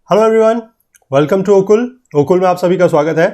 Hello everyone, welcome to ओकुल में आप सभी का स्वागत है।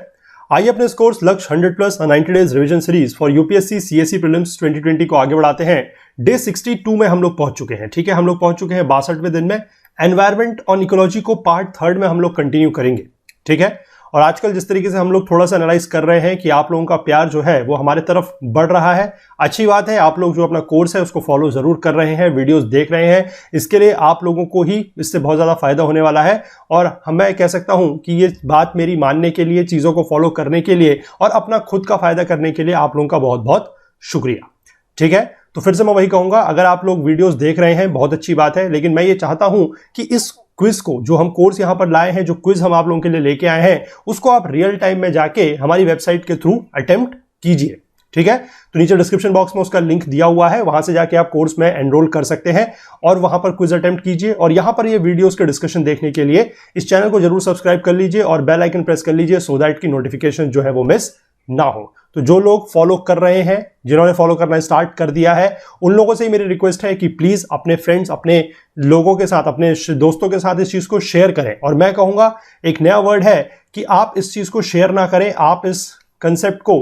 आइए अपने इस कोर्स लक्ष्य 100 plus 90 days revision series for UPSC CSC prelims 2020 को आगे बढ़ाते हैं। डे 62 में हम लोग पहुंच चुके हैं। ठीक है, हम लोग पहुंच चुके हैं 62वें दिन में। एनवायरमेंट ऑन इकोलॉजी को पार्ट 3 में हम लोग कंटिन्यू करेंगे। ठीक है, और आजकल जिस तरीके से हम लोग थोड़ा सा एनालाइज कर रहे हैं कि आप लोगों का प्यार जो है वो हमारे तरफ बढ़ रहा है, अच्छी बात है। आप लोग जो अपना कोर्स है उसको फॉलो जरूर कर रहे हैं, वीडियोस देख रहे हैं, इसके लिए आप लोगों को ही इससे बहुत ज़्यादा फायदा होने वाला है। और मैं कह सकता हूं कि ये बात मेरी मानने के लिए, चीज़ों को फॉलो करने के लिए और अपना खुद का फायदा करने के लिए आप लोगों का बहुत बहुत शुक्रिया। ठीक है, तो फिर से मैं वही कहूंगा, अगर आप लोग वीडियोस देख रहे हैं बहुत अच्छी बात है, लेकिन मैं ये चाहता हूं कि इस क्विज को, जो हम कोर्स यहां पर लाए हैं, जो क्विज हम आप लोगों के लिए लेके आए हैं, उसको आप रियल टाइम में जाके हमारी वेबसाइट के थ्रू अटेम्प्ट कीजिए। ठीक है, तो नीचे डिस्क्रिप्शन बॉक्स में उसका लिंक दिया हुआ है, वहां से जाके आप कोर्स में एनरोल कर सकते हैं और वहां पर क्विज अटेम्प्ट कीजिए। और यहां पर ये वीडियोस के डिस्कशन देखने के लिए इस चैनल को जरूर सब्सक्राइब कर लीजिए और बेल आइकन प्रेस कर लीजिए, सो दैट की नोटिफिकेशन जो है वो मिस ना हो। तो जो लोग फॉलो कर रहे हैं, जिन्होंने फॉलो करना स्टार्ट कर दिया है, उन लोगों से ही मेरी रिक्वेस्ट है कि प्लीज अपने फ्रेंड्स, अपने लोगों के साथ, अपने दोस्तों के साथ इस चीज को शेयर करें। और मैं कहूंगा एक नया वर्ड है कि आप इस चीज को शेयर ना करें, आप इस कंसेप्ट को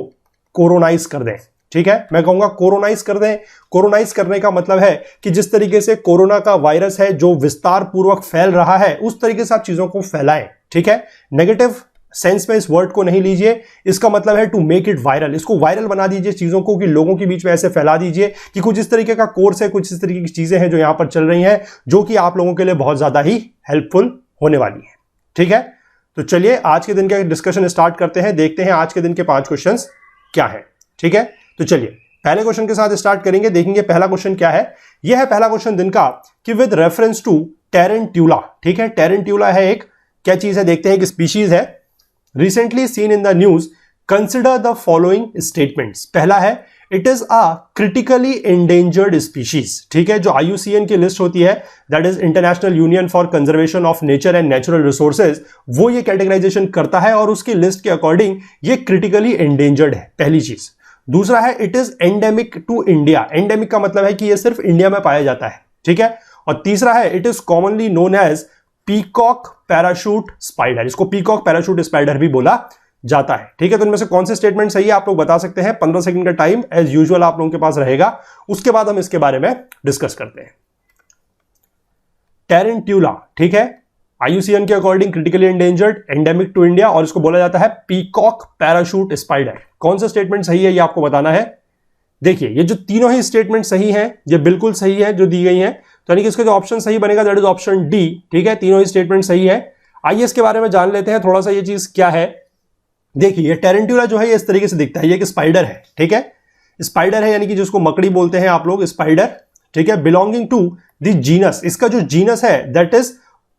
कोरोनाइज कर दें। ठीक है, मैं कहूंगा कोरोनाइज कर दें। कोरोनाइज करने का मतलब है कि जिस तरीके से कोरोना का वायरस है जो विस्तार पूर्वक फैल रहा है, उस तरीके से आप चीजों को फैलाएं। ठीक है, नेगेटिव सेंस में इस वर्ड को नहीं लीजिए। इसका मतलब है टू मेक इट वायरल। इसको वायरल बना दीजिए चीजों को, कि लोगों के बीच में ऐसे फैला दीजिए कि कुछ इस तरीके का कोर्स है, कुछ इस तरीके की चीजें हैं जो यहां पर चल रही हैं, जो कि आप लोगों के लिए बहुत ज्यादा ही हेल्पफुल होने वाली है। ठीक है, तो चलिए आज के दिन का डिस्कशन स्टार्ट करते हैं। देखते हैं आज के दिन के 5 क्वेश्चन क्या है। ठीक है, तो चलिए पहले क्वेश्चन के साथ स्टार्ट करेंगे। देखेंगे पहला क्वेश्चन क्या है। यह है पहला क्वेश्चन दिन का कि विद रेफरेंस टू टेरेंट्यूला। ठीक है, टेरेंट्यूला है एक क्या चीज है, देखते हैं कि स्पीशीज है। Recently seen in the news, consider the following statements। पहला है it is a critically endangered species। ठीक है, जो IUCN की लिस्ट होती है, that is International Union for Conservation of Nature and Natural Resources, वो ये कैटेगराइजेशन करता है और उसकी लिस्ट के अकॉर्डिंग ये क्रिटिकली एंडेंजर्ड है, पहली चीज। दूसरा है it is endemic to India. Endemic का मतलब है कि ये सिर्फ इंडिया में पाया जाता है। ठीक है, और तीसरा है it is commonly known as peacock parachute spider. इसको पीकॉक पैराशूट स्पाइडर भी बोला जाता है। ठीक है, तो इनमें से कौन से स्टेटमेंट सही है आप लोग बता सकते हैं। 15 सेकंड का टाइम एज यूजुअल आप लोगों के पास रहेगा, उसके बाद हम इसके बारे में डिस्कस करते हैं। टेरेंट्यूला, ठीक है, IUCN के according critically endangered, endemic to India, और इसको बोला जाता है पीकॉक पैराशूट स्पाइडर। कौन सा स्टेटमेंट सही है ये आपको बताना है। देखिए ये जो तीनों ही स्टेटमेंट सही हैं, ये बिल्कुल सही है जो दी गई हैं, तो यानी कि इसका जो ऑप्शन सही बनेगा दैट इज ऑप्शन डी। ठीक है, तीनों ही स्टेटमेंट सही है। आइए इसके बारे में जान लेते हैं थोड़ा सा, ये चीज क्या है। देखिए ये टेरेंट्यूला जो है ये इस तरीके से दिखता है, ये एक स्पाइडर है। ठीक है, स्पाइडर है यानी कि जिसको मकड़ी बोलते हैं आप लोग, स्पाइडर। ठीक है, बिलोंगिंग टू द जीनस, इसका जो जीनस है दैट इज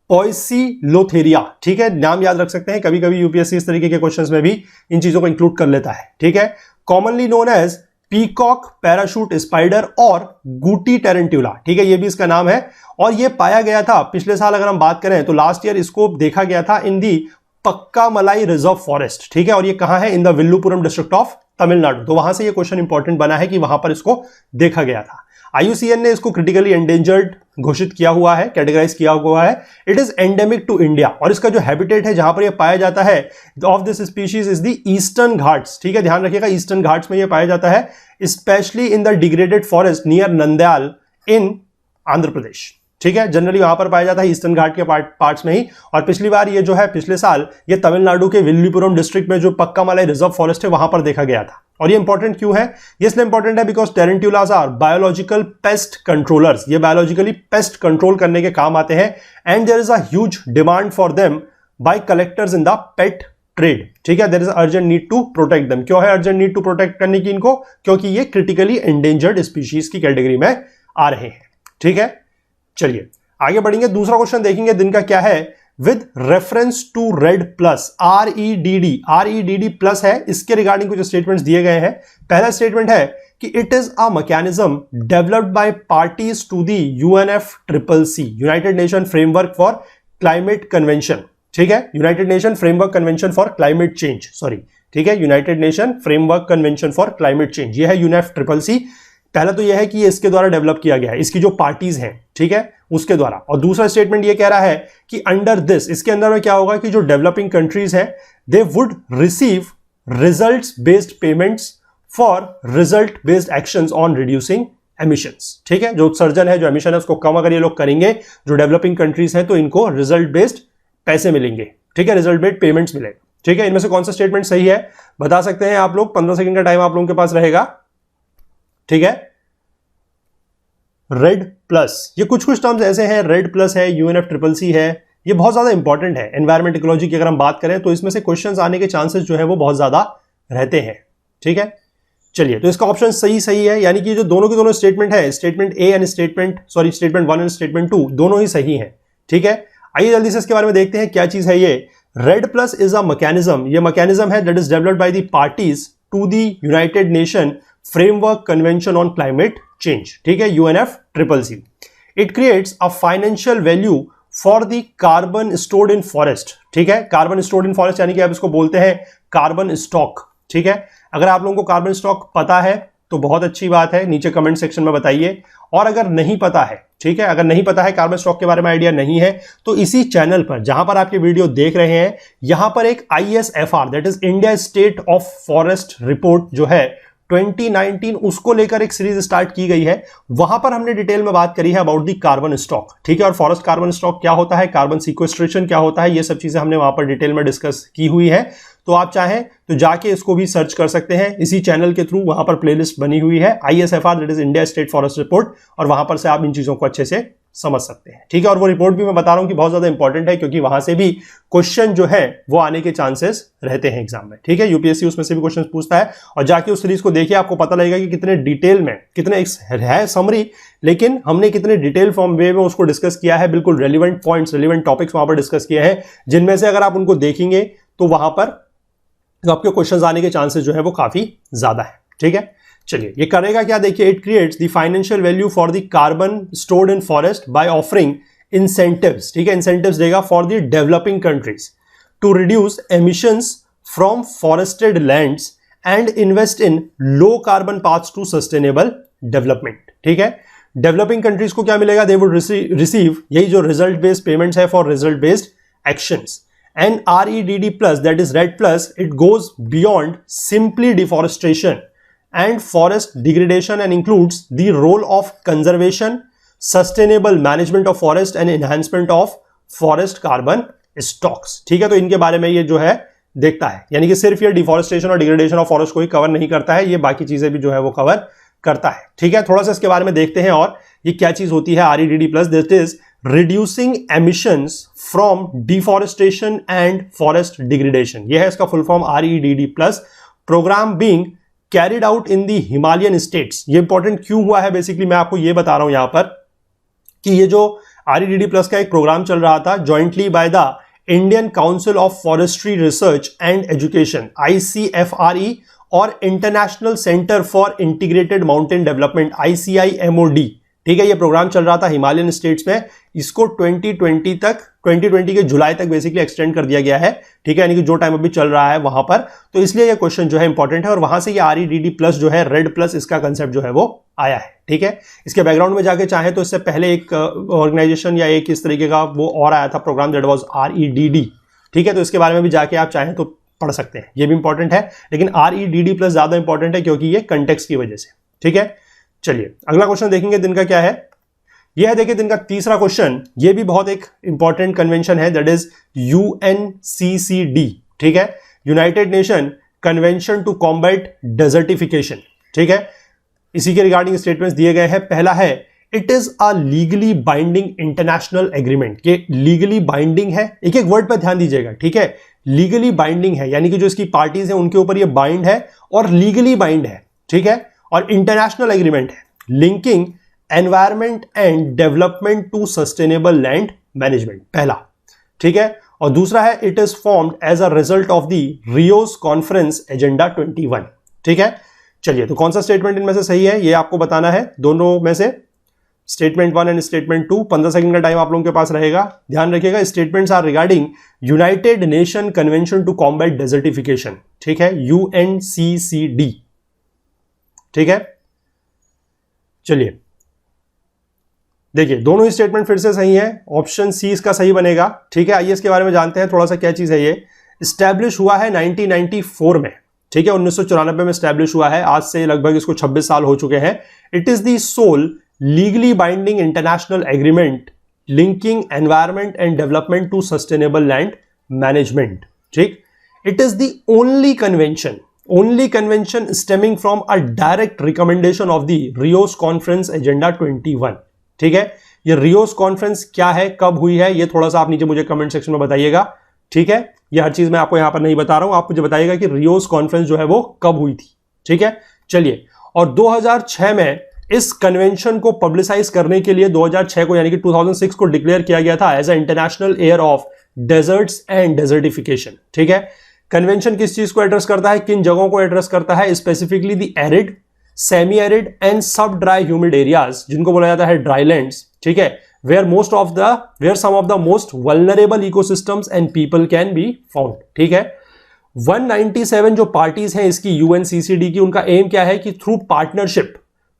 पोइसिलोथेरिया। ठीक है, नाम याद रख सकते हैं, कभी कभी यूपीएससी इस तरीके के क्वेश्चंस में भी इन चीजों को इंक्लूड कर लेता है। ठीक है, commonly known as peacock parachute spider और गूटी टेरेंट्यूला। ठीक है, ये भी इसका नाम है और ये पाया गया था पिछले साल, अगर हम बात करें तो लास्ट ईयर इसको देखा गया था इन दी पक्कामलाई रिजर्व फॉरेस्ट। ठीक है, और ये कहां है, in the Villupuram district of Tamil Nadu. तो वहां से ये क्वेश्चन इंपॉर्टेंट बना है कि वहां पर इसको देखा गया था। IUCN ने इसको क्रिटिकली एंडेंजर्ड घोषित किया हुआ है, कैटेगराइज किया हुआ है। It is endemic to India, और इसका जो हैबिटेट है जहां पर ये पाया जाता है of this species is the eastern Ghats. ठीक है, ध्यान रखिएगा ईस्टर्न घाट्स में ये पाया जाता है, specially in the degraded forest near Nandyal in Andhra Pradesh. ठीक है, जनरली वहां पर पाया जाता है ईस्टर्न घाट के पार्ट्स में ही। और पिछली बार ये जो है, पिछले साल ये तमिलनाडु के विल्लुपुरम डिस्ट्रिक्ट में जो पक्कामलाई रिजर्व फॉरेस्ट है वहां पर देखा गया था। और ये इंपॉर्टेंट क्यों है, ये इसलिए इंपॉर्टेंट है because tarantulas are biological pest controllers. ये बायोलॉजिकली पेस्ट कंट्रोल करने के काम आते हैं and there is a huge demand for them by collectors in the pet trade. ठीक है, there is urgent need to protect them. क्यों है अर्जेंट नीड टू प्रोटेक्ट करने की इनको, क्योंकि ये क्रिटिकली एंडेंजर्ड स्पीशीज की कैटेगरी में आ रहे हैं। ठीक है, चलिए आगे बढ़ेंगे। दूसरा क्वेश्चन देखेंगे दिन का क्या है। With reference to red plus, REDD plus है, इसके रिगार्डिंग कुछ स्टेटमेंट्स दिए गए हैं। पहला स्टेटमेंट है कि it is a mechanism developed by parties to the UNFCCC, United Nation framework for climate convention. ठीक है, United Nation framework convention for climate change, sorry. ठीक है, United Nation framework convention for climate change, ये है UNFCCC। पहला तो यह है कि ये इसके द्वारा डेवलप किया गया है, इसकी जो पार्टीज हैं, ठीक है, उसके द्वारा। और दूसरा स्टेटमेंट ये कह रहा है कि अंडर दिस, इसके अंदर में क्या होगा कि जो डेवलपिंग कंट्रीज हैं they would receive results based payments for result based actions on reducing emissions, ठीक है। जो उत्सर्जन है, जो एमिशन है, उसको कम अगर ये लोग करेंगे, जो डेवलपिंग कंट्रीज हैं, तो इनको रिजल्ट बेस्ड पैसे मिलेंगे, ठीक है, रिजल्ट बेस्ड पेमेंट्स मिलेंगे, ठीक है। इनमें से कौन सा स्टेटमेंट सही है बता सकते हैं आप लोग, 15 सेकंड का टाइम आप लोगों के पास रहेगा, ठीक है। रेड प्लस, ये कुछ टर्म्स ऐसे हैं, रेड प्लस है, UNFCCC है, ये बहुत ज्यादा इंपॉर्टेंट है। एनवायरमेंट इकोलॉजी की अगर हम बात करें तो इसमें से क्वेश्चंस आने के चांसेस जो है वो बहुत ज्यादा रहते हैं, ठीक है। चलिए, तो इसका ऑप्शन सही है, यानी कि जो दोनों के दोनों स्टेटमेंट है, statement A and statement 1 and statement 2 दोनों ही सही हैं, ठीक है। आइए जल्दी से इसके बारे में देखते हैं क्या चीज है ये। Red plus is a mechanism, ये मैकेनिज्म है that is developed by the parties to the United Nation framework convention on climate change, ठीक है, UNFCCC। It creates a financial value for the carbon stored in forest, ठीक है। Carbon stored in forest यानी कि आप इसको बोलते हैं कार्बन स्टॉक, ठीक है। अगर आप लोगों को कार्बन स्टॉक पता है तो बहुत अच्छी बात है, नीचे कमेंट सेक्शन में बताइए। और अगर नहीं पता है, ठीक है, अगर नहीं पता है, कार्बन स्टॉक के बारे में आइडिया नहीं है, तो इसी चैनल पर जहां पर आप ये वीडियो देख रहे हैं, यहां पर एक ISFR that is India state of forest report जो है 2019, उसको लेकर एक सीरीज स्टार्ट की गई है। वहां पर हमने डिटेल में बात करी है अबाउट दी कार्बन स्टॉक, ठीक है। और फॉरेस्ट कार्बन स्टॉक क्या होता है, कार्बन सीक्वेस्ट्रेशन क्या होता है, ये सब चीजें हमने वहां पर डिटेल में डिस्कस की हुई है। तो आप चाहें तो जाके इसको भी सर्च कर सकते हैं इसी चैनल के थ्रू, वहां पर प्लेलिस्ट बनी हुई है ISFR that is India state forest report, और वहां पर से आप इन चीजों को अच्छे से समझ सकते हैं, ठीक है। और वो रिपोर्ट भी मैं बता रहा हूं कि बहुत ज्यादा इंपॉर्टेंट है, क्योंकि वहां से भी क्वेश्चन जो है वो आने के चांसेस रहते हैं एग्जाम में, ठीक है। UPSC उसमें से भी क्वेश्चन पूछता है, और जाके उस सीरीज को देखिए, आपको पता लगेगा कि कितने डिटेल में, कितने है समरी, लेकिन हमने कितने डिटेल फॉर्म वे में उसको डिस्कस किया है, बिल्कुल रेलिवेंट पॉइंट्स, रेलिवेंट टॉपिक्स वहां पर डिस्कस किए हैं, जिनमें से अगर आप उनको देखेंगे तो वहां पर तो आपके क्वेश्चंस आने के चांसेस जो है वो काफी ज्यादा है, ठीक है। चलिए, ये करेगा क्या, देखिए, it creates the financial value for the carbon stored in forest by offering incentives, ठीक है, इंसेंटिव्स देगा for the developing countries to reduce emissions from forested lands and invest in low carbon paths to sustainable development, ठीक है। Developing countries को क्या मिलेगा, they would receive यही जो रिजल्ट बेस्ड पेमेंट्स है for result based actions. And REDD plus, that is red plus, it goes beyond simply deforestation and forest degradation and includes the role of conservation, sustainable management of forest and enhancement of forest carbon stocks, ठीक है। तो इनके बारे में ये जो है देखता है, यानी कि सिर्फ ये डिफॉरेस्टेशन और डिग्रेडेशन ऑफ फॉरेस्ट को ही कवर नहीं करता है, ये बाकी चीजें भी जो है वो कवर करता है, ठीक है। थोड़ा सा इसके बारे में देखते हैं, और ये क्या चीज होती है REDD plus, that is reducing emissions from deforestation and forest degradation, यह है इसका फुल फॉर्म REDD plus, programme being carried out in the Himalayan states। ये इंपॉर्टेंट क्यों हुआ है, बेसिकली मैं आपको ये बता रहा हूं यहां पर कि ये जो REDD plus का एक प्रोग्राम चल रहा था jointly by the Indian Council of Forestry Research and Education ICFRE और International Center for Integrated Mountain Development ICIMOD, ठीक है। ये प्रोग्राम चल रहा था हिमालयन स्टेट्स में, इसको 2020 के जुलाई तक बेसिकली एक्सटेंड कर दिया गया है, ठीक है, यानी कि जो टाइम अभी चल रहा है वहां पर, तो इसलिए ये क्वेश्चन जो है इंपॉर्टेंट है, और वहां से ये REDD प्लस जो है, रेड प्लस, इसका कंसेप्ट जो है वो आया है, ठीक है। इसके बैकग्राउंड में जाके चाहे तो इससे पहले एक ऑर्गेनाइजेशन या एक इस तरीके का वो और आया था प्रोग्राम, दैट वाज REDD, ठीक है। तो इसके बारे में भी जाके आप चाहें तो पढ़ सकते हैं, ये भी इंपॉर्टेंट है, लेकिन REDD प्लस ज्यादा इंपॉर्टेंट है क्योंकि ये कंटेक्स्ट की वजह से, ठीक है। चलिए, अगला क्वेश्चन देखेंगे दिन का क्या है। यह है, देखिए, दिन का तीसरा क्वेश्चन, ये भी बहुत एक इंपॉर्टेंट कन्वेंशन है, दैट इज UNCCD, ठीक है, United Nation convention to combat desertification, ठीक है। इसी के रिगार्डिंग स्टेटमेंट्स दिए गए हैं। पहला है, it is a legally binding international agreement, ये लीगली बाइंडिंग है, एक एक वर्ड पर ध्यान दीजिएगा, ठीक है। लीगली बाइंडिंग है, यानी कि जो इसकी पार्टीज हैं उनके ऊपर ये बाइंड है और लीगली बाइंड है, ठीक है। और इंटरनेशनल एग्रीमेंट है, linking environment and development to sustainable land management, पहला, ठीक है। और दूसरा है, it is formed as a result of the Rio's conference agenda 21, ठीक है। चलिए, तो कौन सा स्टेटमेंट इनमें से सही है ये आपको बताना है, दोनों में से, स्टेटमेंट 1 एंड स्टेटमेंट 2। 15 सेकंड का टाइम आप लोगों के पास रहेगा, ध्यान रखिएगा। Statements are regarding United Nation convention to combat desertification, ठीक है, UNCCD, ठीक है। चलिए देखिए, दोनों ही स्टेटमेंट फिर से सही है, ऑप्शन सी इसका सही बनेगा। ठीक है, आइए इसके बारे में जानते हैं थोड़ा सा, क्या चीज है ये। स्टैब्लिश हुआ है 1994 में, ठीक है, 1994 में स्टैब्लिश हुआ है, आज से लगभग इसको 26 साल हो चुके हैं। It is the sole legally binding international agreement linking environment and development to sustainable land management. ठीक, it is the only convention stemming from a direct recommendation of the Rio's conference agenda 21। ठीक है, ये Rios conference क्या है, कब हुई है, ये थोड़ा सा आप नीचे मुझे कमेंट सेक्शन में बताइएगा। ठीक है, ये हर चीज मैं आपको यहां पर नहीं बता रहा हूं, आप मुझे बताइएगा कि रियोस कॉन्फ्रेंस जो है वो कब हुई थी। ठीक है, चलिए, और 2006 में इस कन्वेंशन को पब्लिसाइज करने के लिए 2006 को यानी कि 2006 को डिक्लेयर किया गया था as a international year of deserts and desertification. ठीक है, कन्वेंशन किस चीज को एड्रेस करता है, किन जगहों को एड्रेस करता है, specifically the arid, semi arid and sub dry humid areas, जिनको बोला जाता है ड्राईलैंड्स। ठीक है, where some of the most vulnerable ecosystems and people can be found. ठीक है, 197 जो पार्टीज हैं इसकी यूएनसीसीडी की, उनका एम क्या है कि through partnership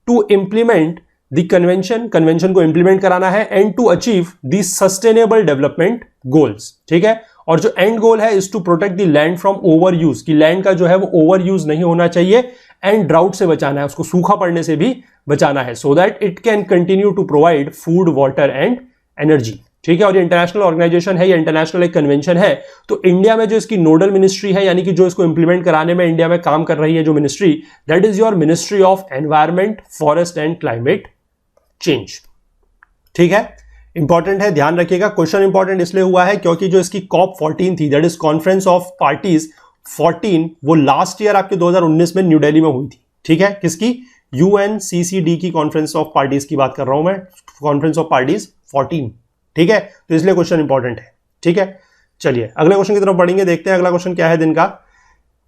to implement the convention को इंप्लीमेंट कराना है and to achieve the sustainable development goals. ठीक है, और जो एंड गोल है is to protect the land from over use, कि लैंड का जो है वो ओवर यूज नहीं होना चाहिए, एंड ड्राउट से बचाना है, उसको सूखा पड़ने से भी बचाना है, so that it can continue to provide food, water and energy. ठीक है, और ये इंटरनेशनल ऑर्गेनाइजेशन है, ये इंटरनेशनल एक कन्वेंशन है, तो इंडिया में जो इसकी नोडल मिनिस्ट्री है, यानी कि जो इसको इंप्लीमेंट कराने में इंडिया में काम कर रही है जो ministry, that is your ministry of environment, forest and climate change. ठीक है, इंपॉर्टेंट है, ध्यान रखिएगा। क्वेश्चन इंपॉर्टेंट इसलिए हुआ है क्योंकि जो इसकी COP 14 थी, that is conference of parties 14, वो लास्ट ईयर आपके 2019 में न्यू दिल्ली में हुई थी। ठीक है, किसकी, UNCCD की कॉन्फ्रेंस ऑफ पार्टीज की बात कर रहा हूं मैं, कॉन्फ्रेंस ऑफ पार्टीज 14। ठीक है, तो इसलिए क्वेश्चन इंपॉर्टेंट है। ठीक है, चलिए अगले क्वेश्चन की तरफ बढ़ेंगे, देखते हैं अगला क्वेश्चन क्या है दिन का।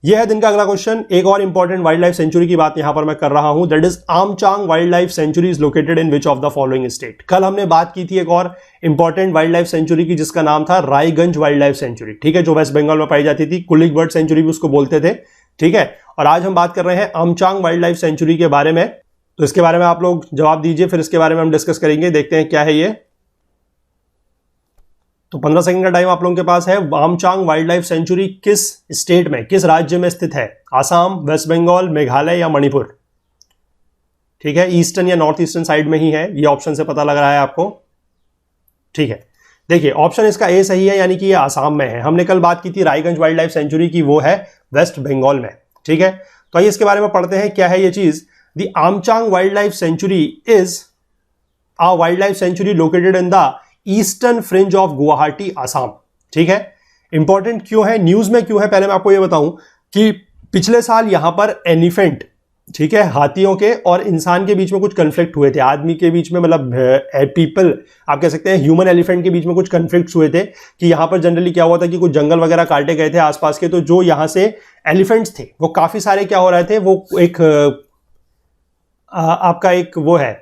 यह है दिन का अगला क्वेश्चन। एक और इंपॉर्टेंट वाइल्ड लाइफ सेंचुरी की बात यहां पर मैं कर रहा हूं, that is Amchang wild life sanctuary is located in which of the following state. कल हमने बात की थी एक और इंपॉर्टेंट वाइल्ड लाइफ सेंचुरी की, जिसका नाम था रायगंज वाइल्ड लाइफ सेंचुरी। ठीक है, जो वेस्ट बंगाल में पाई जाती थी, कुलिक बर्ड सेंचुरी भी उसको बोलते थे। ठीक है, और आज हम बात कर रहे हैं आमचांग वाइल्ड लाइफ सेंचुरी के बारे में, तो इसके बारे में आप लोग जवाब दीजिए, फिर इसके बारे में हम डिस्कस करेंगे, देखते हैं क्या है ये। तो 15 सेकंड का टाइम आप लोगों के पास है। आमचांग वाइल्ड लाइफ सेंचुरी किस स्टेट में, किस राज्य में स्थित है, आसाम, वेस्ट बंगाल, मेघालय या मणिपुर। ठीक है, ईस्टर्न या नॉर्थ ईस्टर्न साइड में ही है, ये ऑप्शन से पता लग रहा है आपको। ठीक है, देखिए ऑप्शन इसका ए सही है, यानी कि ये आसाम में है। हमने कल बात की थी रायगंज वाइल्ड लाइफ सेंचुरी की, वो है वेस्ट बंगाल में। ठीक है, तो आइए इसके बारे में पढ़ते हैं क्या है ये चीज। The Amchang wild life sanctuary is a wild life sanctuary located in the eastern fringe of Guwahati, Assam. ठीक है, इंपॉर्टेंट क्यों है, न्यूज में क्यों है, पहले मैं आपको ये बताऊं कि पिछले साल यहां पर एलिफेंट, ठीक है, हाथियों के और इंसान के बीच में कुछ कन्फ्लिक्ट हुए थे, आदमी के बीच में, मतलब पीपल आप कह सकते हैं, ह्यूमन एलिफेंट के बीच में कुछ कन्फ्लिक्ट हुए थे कि यहां पर जनरली क्या हुआ था कि कुछ जंगल वगैरह काटे गए थे आसपास के, तो जो यहां से एलिफेंट्स थे वो काफी सारे क्या हो रहे थे, वो एक आपका एक वो है,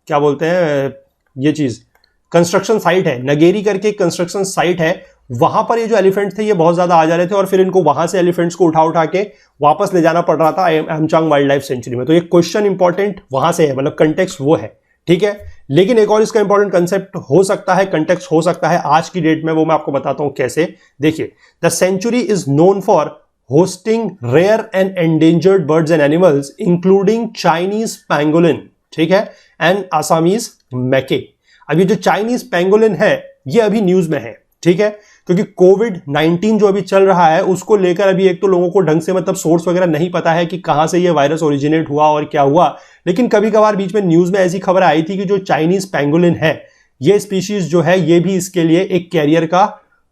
क्या बोलते हैं ये चीज, कंस्ट्रक्शन साइट है, नगेरी करके एक कंस्ट्रक्शन साइट है, वहां पर ये जो एलिफेंट थे ये बहुत ज्यादा आ जा रहे थे, और फिर इनको वहां से एलिफेंट्स को उठा के वापस ले जाना पड़ रहा था आमचांग वाइल्ड लाइफ सेंचुरी में। तो ये क्वेश्चन इंपॉर्टेंट वहां से है, मतलब कंटेक्स्ट वो है। ठीक है, लेकिन एक और इसका इंपॉर्टेंट कंसेप्ट हो सकता है, कंटेक्स्ट हो सकता है आज की डेट में, वो मैं आपको बताता हूं कैसे। देखिए, the sanctuary is known for hosting rare and endangered birds and animals including Chinese pangolin, ठीक है, एंड आसामीज मैके। अब ये जो चाइनीज पैंगोलिन है ये अभी न्यूज में है, ठीक है, क्योंकि कोविड-19 जो अभी चल रहा है उसको लेकर अभी एक तो लोगों को ढंग से मतलब सोर्स वगैरह नहीं पता है कि कहां से ये वायरस ओरिजिनेट हुआ और क्या हुआ, लेकिन कभी कभार बीच में न्यूज में ऐसी खबर आई थी कि जो चाइनीज पैंगोलिन है ये स्पीशीज जो है ये भी इसके लिए एक कैरियर का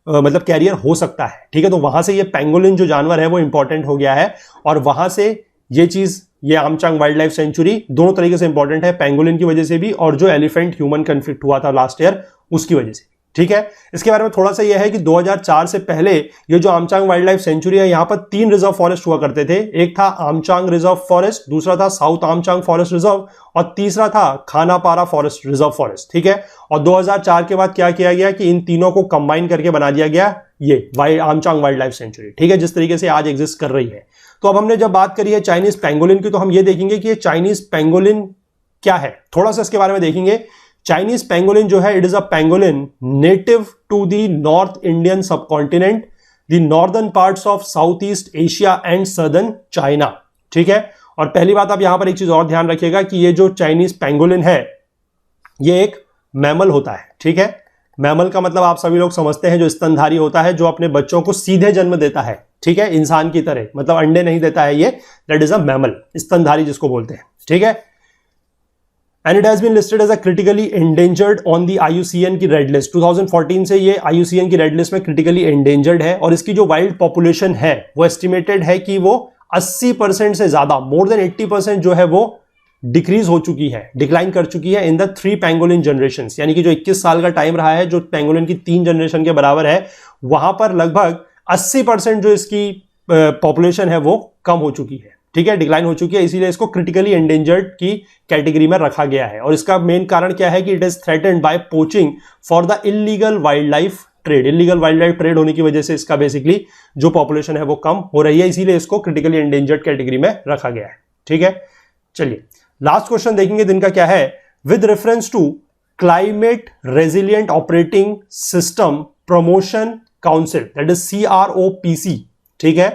मतलब कैरियर हो सकता है। ठीक है, तो वहां से ये पैंगोलिन जो जानवर है वो इंपॉर्टेंट हो गया है, और वहां से ये चीज, ये आमचांग वाइल्ड लाइफ सेंचुरी दोनों तरीके से इंपॉर्टेंट है, पैंगोलिन की वजह से भी और जो एलिफेंट ह्यूमन कन्फ्लिक्ट हुआ था लास्ट ईयर उसकी वजह से। ठीक है, इसके बारे में थोड़ा सा यह है कि 2004 से पहले ये जो आमचांग वाइल्ड लाइफ सेंचुरी है यहाँ पर 3 रिजर्व फॉरेस्ट हुआ करते थे। एक था आमचांग रिजर्व फॉरेस्ट, दूसरा था साउथ आमचांग फॉरेस्ट रिजर्व, और तीसरा था खानापारा फॉरेस्ट रिजर्व फॉरेस्ट। ठीक है, और 2004 के बाद क्या किया गया कि इन तीनों को कंबाइन करके बना दिया गया ये आमचांग वाइल्ड लाइफ सेंचुरी। ठीक है, जिस तरीके से आज एग्जिस्ट कर रही है। तो अब हमने जब बात करी है चाइनीज पैंगोलिन की, तो हम ये देखेंगे कि ये चाइनीज पैंगोलिन क्या है, थोड़ा सा इसके बारे में देखेंगे। चाइनीज पेंगोलिन जो है, it is a pangolin native to the north Indian subcontinent, the northern parts of South East Asia and southern China. ठीक है, और पहली बात आप यहां पर एक चीज और ध्यान रखिएगा कि ये जो चाइनीज पेंगोलिन है ये एक मैमल होता है। ठीक है, मैमल का मतलब आप सभी लोग समझते हैं, जो स्तनधारी होता है, जो अपने बच्चों को सीधे जन्म देता है। ठीक है, इंसान की तरह, मतलब अंडे नहीं देता है ये, दैट इज अ मैमल, स्तनधारी जिसको बोलते हैं। ठीक है, and it has been listed as a critically endangered on the IUCN की रेड लिस्ट। 2014 से ये IUCN की रेड लिस्ट में क्रिटिकली एंडेंजर्ड है, और इसकी जो वाइल्ड पॉपुलेशन है वो एस्टिमेटेड है कि वो 80% से ज्यादा, मोर देन 80% जो है वो डिक्रीज हो चुकी है, डिक्लाइन कर चुकी है इन द 3 पेंगोलिन जनरेशन। यानी कि जो 21 साल का टाइम रहा है, जो पेंगोलिन की 3 जनरेशन के बराबर है, वहां पर लगभग 80% जो इसकी पॉपुलेशन है वो कम हो चुकी है। ठीक है, डिक्लाइन हो चुकी है, इसीलिए इसको क्रिटिकली एंडेंजर्ड की कैटेगरी में रखा गया है। और इसका मेन कारण क्या है कि it is threatened by poaching for the illegal wild life trade. Illegal wild life trade होने की वजह से इसका बेसिकली जो पॉपुलेशन है वो कम हो रही है, इसीलिए इसको क्रिटिकली एंडेंजर्ड कैटेगरी में रखा गया है। ठीक है, चलिए लास्ट क्वेश्चन देखेंगे दिन का क्या है। With reference to climate resilient operating system promotion council, that is CROPC। ठीक है,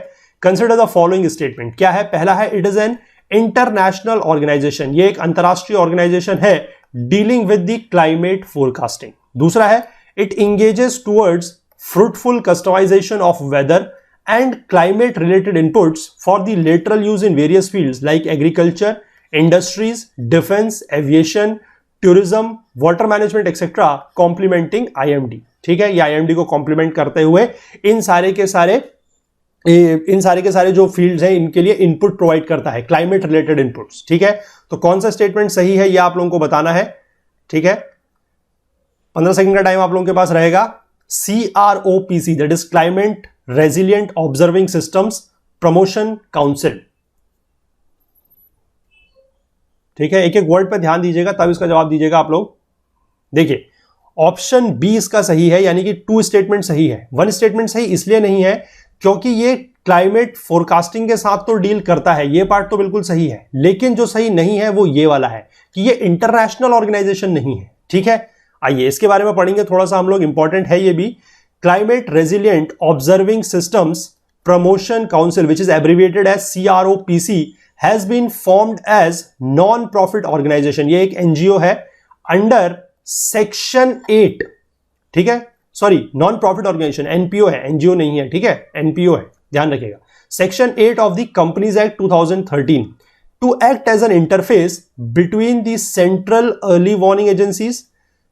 कंसिडर द फॉलोइंग स्टेटमेंट। क्या है, पहला है it is an international organisation, ये एक अंतरराष्ट्रीय ऑर्गेनाइजेशन है dealing with the climate forecasting. दूसरा है it engages towards fruitful customisation of weather and climate related inputs for the lateral use in various fields like agriculture, industries, defence, aviation, tourism, water management etcetera, complementing IMD। ठीक है, ये IMD को complement करते हुए इन सारे के सारे जो फील्ड्स हैं इनके लिए इनपुट प्रोवाइड करता है, क्लाइमेट रिलेटेड इनपुट्स। ठीक है, तो कौन सा स्टेटमेंट सही है ये आप लोगों को बताना है। ठीक है, 15 सेकंड का टाइम आप लोगों के पास रहेगा। CROPC, that is climate resilient observing systems promotion council. ठीक है, एक एक वर्ड पे ध्यान दीजिएगा तब इसका जवाब दीजिएगा आप लोग। देखिए ऑप्शन बी इसका सही है, यानी कि 2 स्टेटमेंट सही है। 1 स्टेटमेंट सही इसलिए नहीं है क्योंकि ये क्लाइमेट फोरकास्टिंग के साथ तो डील करता है, ये पार्ट तो बिल्कुल सही है, लेकिन जो सही नहीं है वो ये वाला है कि ये इंटरनेशनल ऑर्गेनाइजेशन नहीं है। ठीक है, आइए इसके बारे में पढ़ेंगे थोड़ा सा हम लोग, इंपॉर्टेंट है ये भी। Climate resilient observing systems promotion council, which is abbreviated as CROPC, has been formed as non-profit organization। ये एक NGO है अंडर सेक्शन 8। ठीक है, sorry non profit organisation, NPO है, NGO नहीं है। ठीक है, NPO है, ध्यान रखिएगा। Section 8 of the companies act 2013 to act as an interface between the central early warning agencies,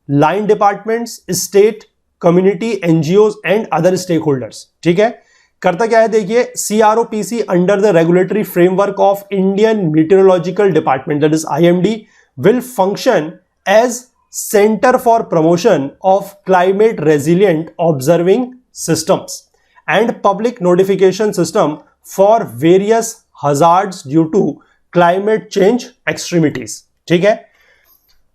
line departments, state, community, NGOs and other stake holders. ठीक है, करता क्या है देखिए, CROPC under the regulatory framework of Indian meteorological department, that is IMD, will function as centre for promotion of climate resilient observing systems and public notification system for various hazards due to climate change extremities. ठीक है,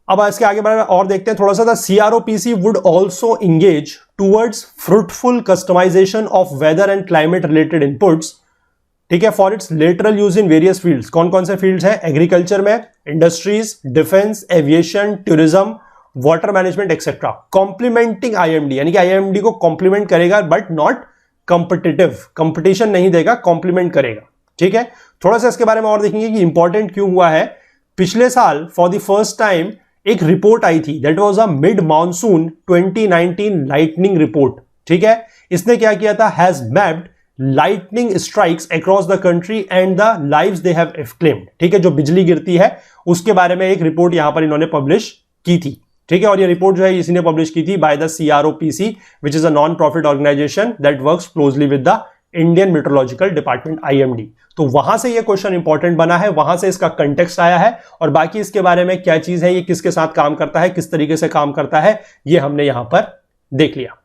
अब इसके आगे बारे में और देखते हैं थोड़ा सा। CROPC would also engage towards fruitful customisation of weather and climate related inputs. ठीक है, for its lateral use in various fields. कौन कौन से फील्ड्स हैं? एग्रीकल्चर में, industries, defence, aviation, tourism, water management etcetera, complementing IMD, यानी कि IMD को कॉम्प्लीमेंट करेगा बट नॉट कंपिटिटिव, कंपटीशन नहीं देगा, कॉम्प्लीमेंट करेगा। ठीक है, थोड़ा सा इसके बारे में और देखेंगे कि इंपॉर्टेंट क्यों हुआ है। पिछले साल फॉर द फर्स्ट टाइम एक रिपोर्ट आई थी, that was a mid monsoon 2019 lightning report. ठीक है, इसने क्या किया था, has mapped lightning strikes across the country and the lives they have claimed. ठीक है, जो बिजली गिरती है उसके बारे में एक रिपोर्ट यहां पर इन्होंने पब्लिश की थी। ठीक है, और ये रिपोर्ट जो है इसी ने पब्लिश की थी by the CROPC, which is a non profit organisation that works closely with the Indian meteorological department IMD। तो वहां से ये क्वेश्चन इंपॉर्टेंट बना है, वहां से इसका कंटेक्स्ट आया है, और बाकी इसके बारे में क्या चीज है, ये किसके साथ काम करता है, किस तरीके से काम करता है, ये हमने यहां पर देख लिया।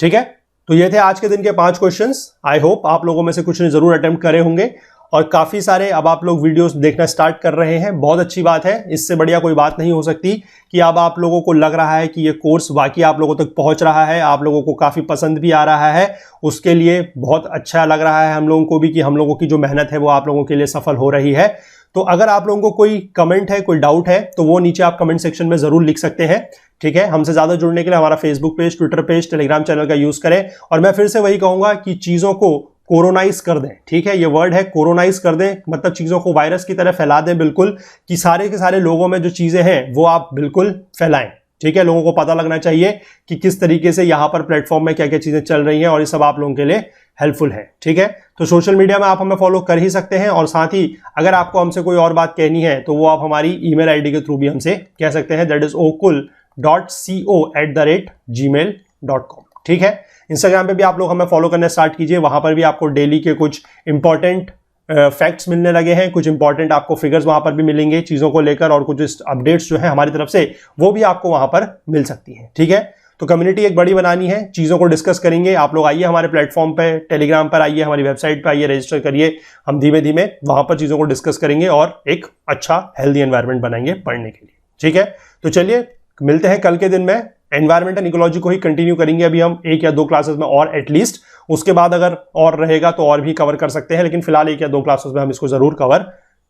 ठीक है, तो ये थे आज के दिन के 5 क्वेश्चंस। आई होप आप लोगों में से कुछ ने जरूर अटेम्प्ट करे होंगे, और काफी सारे अब आप लोग वीडियोस देखना स्टार्ट कर रहे हैं, बहुत अच्छी बात है। इससे बढ़िया कोई बात नहीं हो सकती कि अब आप लोगों को लग रहा है कि ये कोर्स वाकई आप लोगों तक पहुंच रहा है, आप लोगों को काफी पसंद भी आ रहा है। उसके लिए बहुत अच्छा लग रहा है हम लोगों को भी कि हम लोगों की जो मेहनत है वो आप लोगों के लिए सफल हो रही है। तो अगर आप लोगों को कोई कमेंट है, कोई डाउट है, तो वो नीचे आप कमेंट सेक्शन में जरूर लिख सकते हैं। ठीक है, हमसे ज्यादा जुड़ने के लिए हमारा Facebook page, Twitter page, Telegram channel का यूज करें। और मैं फिर से वही कहूंगा कि चीजों को कोरोनाइज कर दें। ठीक है, ये वर्ड है, कोरोनाइज कर दें, मतलब चीजों को वायरस की तरह फैला दें बिल्कुल, कि सारे के सारे लोगों में जो चीजें हैं वो आप बिल्कुल फैलाएं। ठीक है, लोगों को पता लगना चाहिए कि किस तरीके से यहां पर प्लेटफॉर्म में क्या क्या चीजें चल रही हैं, और ये सब आप लोगों के लिए हेल्पफुल है। ठीक है, तो सोशल मीडिया में आप हमें फॉलो कर ही सकते हैं, और साथ ही अगर आपको हमसे कोई और बात कहनी है तो वो आप हमारी ईमेल आईडी के थ्रू भी हमसे कह सकते हैं, दैट इज okul.co@gmail.com। ठीक है, इंस्टाग्राम पे भी आप लोग हमें फॉलो करना स्टार्ट कीजिए, वहां पर भी आपको डेली के कुछ इंपॉर्टेंट फैक्ट्स मिलने लगे हैं, कुछ इंपॉर्टेंट आपको फिगर्स वहां पर भी मिलेंगे चीजों को लेकर, और कुछ अपडेट्स जो है हमारी तरफ से वो भी आपको वहां पर मिल सकती हैं। ठीक है, तो कम्युनिटी एक बड़ी बनानी है, चीजों को डिस्कस करेंगे। आप लोग आइए हमारे प्लेटफॉर्म पे, टेलीग्राम पर आइए, हमारी वेबसाइट पर आइए, रजिस्टर करिए, हम धीमे धीमे वहां पर चीजों को डिस्कस करेंगे और एक अच्छा हेल्दी एनवायरनमेंट बनाएंगे पढ़ने के लिए। ठीक है, तो चलिए मिलते हैं कल के दिन में। एनवायरमेंट एंड इकोलॉजी को ही कंटिन्यू करेंगे अभी हम 1 या 2 क्लासेस में और एटलीस्ट, उसके बाद अगर और रहेगा तो और भी कवर कर सकते हैं, लेकिन फिलहाल 1 या 2 क्लासेस में हम इसको जरूर कवर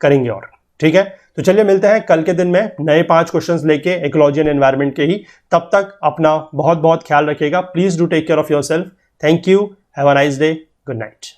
करेंगे। और ठीक है, तो चलिए मिलते हैं कल के दिन में नए 5 क्वेश्चंस लेके इकोलॉजी एंड एनवायरमेंट के ही। तब तक अपना बहुत बहुत ख्याल रखिएगा। Please do take care of yourself. Thank you, have a nice day, good night.